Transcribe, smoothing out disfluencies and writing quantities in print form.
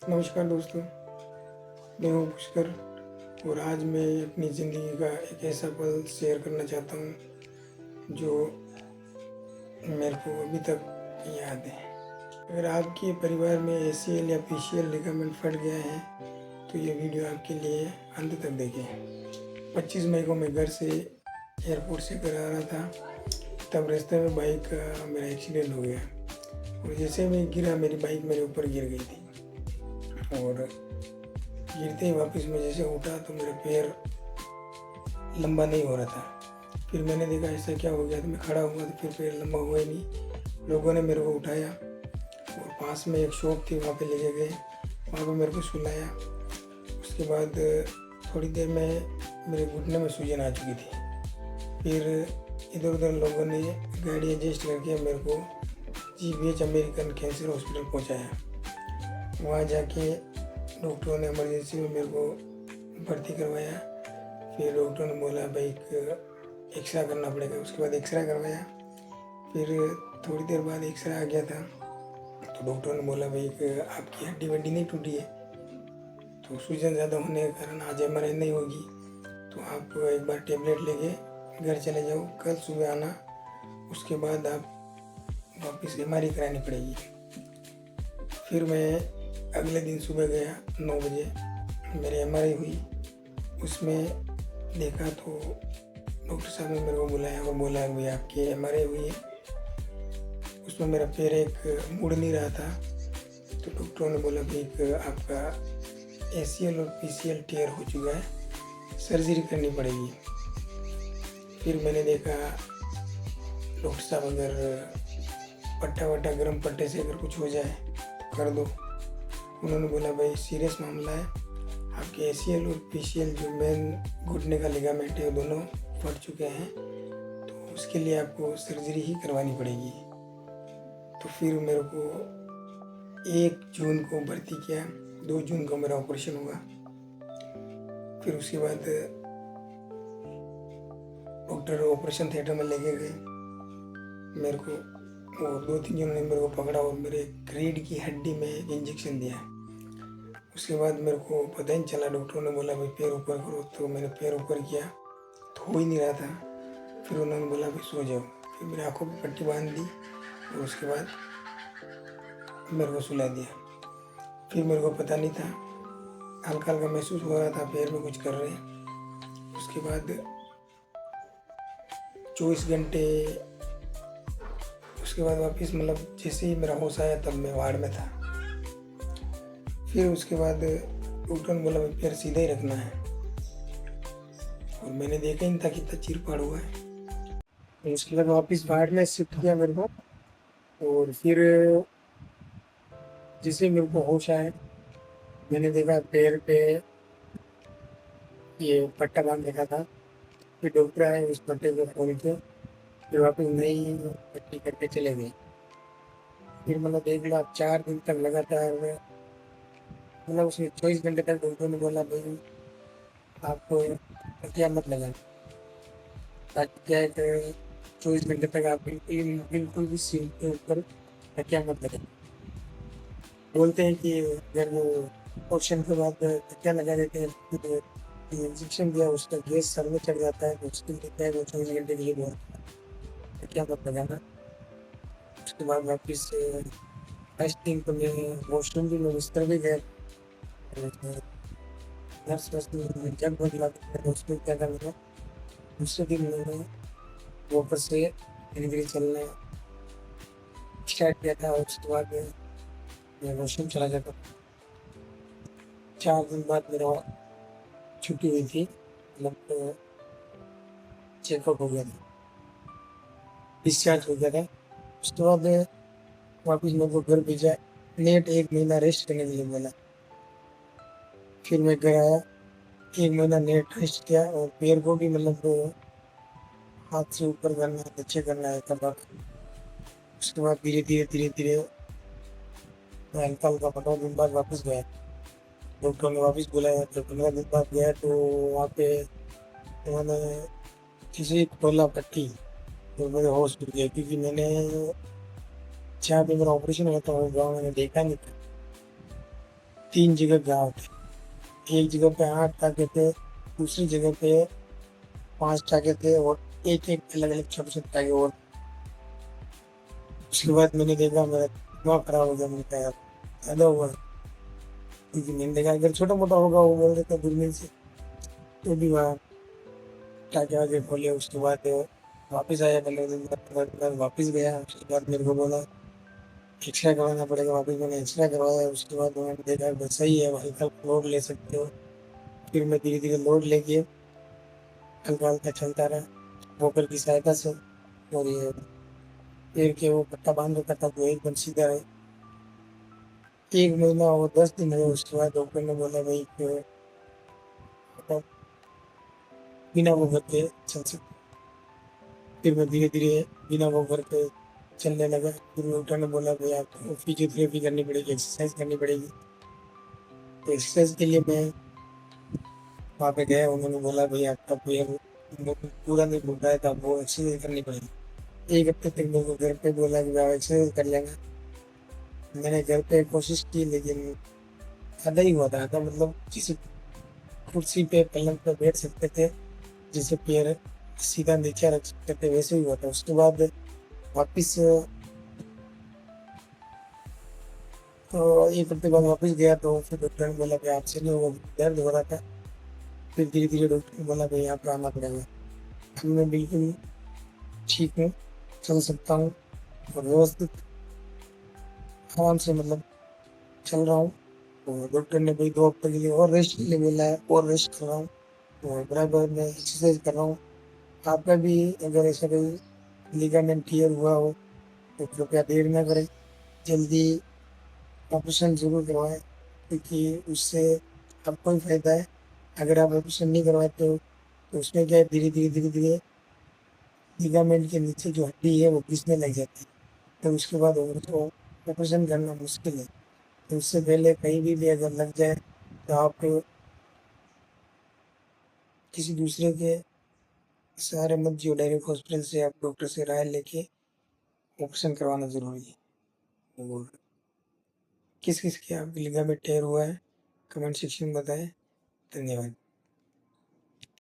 नमस्कार दोस्तों, मैं हूँ पुष्कर और आज मैं अपनी ज़िंदगी का एक ऐसा पल शेयर करना चाहता हूँ जो मेरे को अभी तक याद है। अगर आपके परिवार में एसीएल या पीसीएल लिगामेंट फट गया है तो ये वीडियो आपके लिए अंत तक देखें। 25 मई को मैं घर से एयरपोर्ट से घर आ रहा था, तब रास्ते में बाइक का मेरा एक्सीडेंट हो गया और जैसे मैं गिरा मेरी बाइक मेरे ऊपर गिर गई थी और गिरते ही वापस मैं जैसे उठा तो मेरा पैर लंबा नहीं हो रहा था। फिर मैंने देखा ऐसा क्या हो गया, तो मैं खड़ा हुआ तो फिर पैर लंबा हुआ ही नहीं। लोगों ने मेरे को उठाया और पास में एक शॉप थी, वहाँ पे लेके गए, वहाँ पे मेरे को सुलाया। उसके बाद थोड़ी देर में मेरे घुटने में सूजन आ चुकी थी। फिर इधर उधर लोगों ने गाड़ी एडजस्ट करके मेरे को GBH अमेरिकन कैंसर हॉस्पिटल पहुँचाया। वहाँ जाके डॉक्टरों ने इमरजेंसी में मेरे को भर्ती करवाया। फिर डॉक्टर ने बोला भाई एक्सरा करना पड़ेगा। उसके बाद एक्सरा करवाया। फिर थोड़ी देर बाद एक्सरा आ गया था तो डॉक्टर ने बोला भाई आपकी हड्डी वड्डी नहीं टूटी है, तो सूजन ज़्यादा होने के कारण आज MRI नहीं होगी, तो आप एक बार टेबलेट लेके घर चले जाओ, कल सुबह आना, उसके बाद आप वापस MRI करानी पड़ेगी। फिर मैं अगले दिन सुबह गया 9 बजे, मेरी MRI हुई। उसमें देखा तो डॉक्टर साहब ने मेरे को बुलाया और बोला भाई आपकी MRI हुई है। उसमें मेरा पैर एक मुड़ नहीं रहा था, तो डॉक्टरों ने बोला भाई आपका ACL और PCL टेयर हो चुका है, सर्जरी करनी पड़ेगी। फिर मैंने देखा डॉक्टर साहब अगर पट्टा वट्टा गर्म पट्टे से अगर कुछ हो जाए तो कर दो। उन्होंने बोला भाई सीरियस मामला है, आपके ACL और PCL जो मेन घुटने का लिगामेंट है वो दोनों फट चुके हैं, तो उसके लिए आपको सर्जरी ही करवानी पड़ेगी। तो फिर मेरे को 1 जून को भर्ती किया, 2 जून को मेरा ऑपरेशन हुआ। फिर उसके बाद डॉक्टर ऑपरेशन थिएटर में लेके गए मेरे को, और 2-3 जनों ने मेरे को पकड़ा और मेरे रीढ़ की हड्डी में एक इंजेक्शन दिया। उसके बाद मेरे को पता ही नहीं चला, डॉक्टरों ने बोला भाई पैर ऊपर करो, तो मैंने पैर ऊपर किया तो हो ही नहीं रहा था। फिर उन्होंने बोला भाई सो जाओ। फिर मेरी आँखों पर पट्टी बांध दी और उसके बाद मेरे को सुला दिया। फिर मेरे को पता नहीं था, हल्का हल्का महसूस हो रहा था पैर में कुछ कर रहे हैं। उसके बाद 24 घंटे उसके बाद वापस मतलब जैसे ही मेरा होश आया तब मैं वार्ड में था। फिर उसके बाद डॉक्टर ने बोला भाई पैर सीधा ही रखना है, और मैंने देखा ही नहीं था कितना चीर फाड़ हुआ है। तो उसके बाद वापस वार्ड में शिफ्ट किया मेरे को, और फिर जैसे मेरे को होश आया मैंने देखा पैर पे ये पट्टा बांध देखा था। फिर डॉक्टर आए, उस पट्टे को खोल के फिर वापस नई पट्टी करके चले गए। फिर मतलब देख लो आप 4 दिन तक लगातार मतलब उसमें 24 घंटे तक डॉक्टर ने बोला भाई आपको तकिया मत लगाना, ताकि क्या है कि 24 घंटे तक आप बिल्कुल भी सीट के ऊपर तकिया मत लगाना। बोलते हैं कि अगर वो ऑप्शन के बाद तकिया लगा देते हैं, फिर इंजेक्शन दिया उसका गैस सर में चढ़ जाता है, तो उसके लिए क्या है वो 24 घंटे के लिए बोलता है तकिया मत लगाना। उसके बाद वापस फर्स्ट दिन तो मैं वॉशरूम भी, मैं बिस्तर भी गया, नर्स जब बदला उसमें क्या करना। दूसरे दिन मैंने वापस से धीरे धीरे चलना स्टार्ट किया था। उसके बाद मैं वॉशरूम चला जाता। 4 दिन बाद मेरा छुट्टी हुई थी, मतलब चेकअप हो गया था, डिस्चार्ज हो गया था। उसके बाद वापस मेरे को घर भेजा, नेट 1 महीना रेस्ट करने के लिए बोला। फिर मैं घर आया, 1 महीना नेट रेस्ट किया, और पैर को भी मतलब हाथ से ऊपर करना है, नीचे करना है तब। उसके बाद धीरे धीरे मैं हल्का हल्का 15 दिन बाद वापस गया। डॉक्टर ने वापस बुलाया, तो 15 दिन बाद गया तो वहाँ पे उन्होंने किसी खोला पट्टी, तो मेरे होश उड़ गया, क्योंकि मैंने जहाँ पे मेरा ऑपरेशन हुआ था वो गाँव मैंने देखा नहीं था। 3 जगह घाव थे। एक जगह पे 8 टाँके थे, दूसरी जगह पे 5 टाँके थे और एक-एक अलग-अलग छोटे-छोटे टाँके और। उसके बाद मैंने देखा मेरा दिमाग खराब हो गया, मैंने कहा यार ज़्यादा हुआ है। क्योंकि मैंने देखा अगर छोटा-मोटा होगा वो बोल देता दूरबीन से, तो भी वहाँ टाँके-वाँके खोले। उसके बाद वापस आया, 15 दिन बाद वापस गया। उसके बाद मेरे को बोला एक्स-रे करवाना पड़ेगा, वापस मैंने एक्स-रे करवाया। उसके बाद उन्होंने देखा बस सही है, हल्का लोड ले सकते हो। फिर मैं धीरे-धीरे लोड लेके हल्का-हल्का चलता रहा वॉकर की सहायता से। और ये पैर के वो पट्टा बाँध रखा था वो एकदम सीधा है। 1 महीना और 10 दिन हुए, उसके बाद डॉक्टर ने बोला भई कि मतलब बिना वॉकर के चल सकते। फिर मैं धीरे-धीरे बिना वॉकर के चलने लगा। फिर डॉक्टर ने बोला भई आपको फिजियोथेरेपी करनी पड़ेगी, एक्सरसाइज करनी पड़ेगी। तो एक्सरसाइज के लिए मैं वहाँ पे गया, उन्होंने बोला भई आपका पैर पूरा नहीं घुल रहा है तो आपको एक्सरसाइज करनी पड़ेगी। 1 हफ्ते तक मेरे को घर पे बोला कि आप एक्सरसाइज कर लेना। मैंने घर पे कोशिश की लेकिन आधा ही हुआ था, आधा मतलब जिस कुर्सी पे पलंग पे बैठ सकते थे, जैसे पैर सीधा नीचे रख सकते थे वैसे ही हुआ था। उसके बाद वापिस 1 हफ्ते बाद वापिस गया तो फिर डॉक्टर ने बोला कि आपसे नहीं होगा, दर्द हो रहा था। फिर धीरे-धीरे डॉक्टर ने बोला भई यहाँ पे आना पड़ेगा। अब मैं बिल्कुल ठीक हूँ, चल सकता हूँ और व्यवस्थित आराम से मतलब चल रहा हूँ। तो डॉक्टर ने भई 2 हफ्ते के लिए और रेस्ट के लिए बोला है, और रेस्ट कर रहा हूँ और बराबर मैं एक्सरसाइज कर रहा हूँ। आपका भी अगर ऐसा कोई लिगामेंट टियर हुआ हो तो कृपया देर ना करें, जल्दी ऑपरेशन ज़रूर करवाएँ, क्योंकि उससे आपको ही फ़ायदा है। अगर आप ऑपरेशन नहीं करवाते हो तो उसमें क्या है, धीरे-धीरे लिगामेंट के नीचे जो हड्डी है वो घिसने लग जाती है। तो उसके बाद उसको ऑपरेशन करना मुश्किल है। तो उससे पहले कहीं भी अगर लग जाए तो आप किसी दूसरे के सहारे मत जियो, डायरेक्ट हॉस्पिटल से आप डॉक्टर से राय लेके ऑपरेशन करवाना ज़रूरी है। और किस-किस के आपके लिगामेंट टेयर हुआ है, कमेंट सेक्शन में बताएँ। धन्यवाद।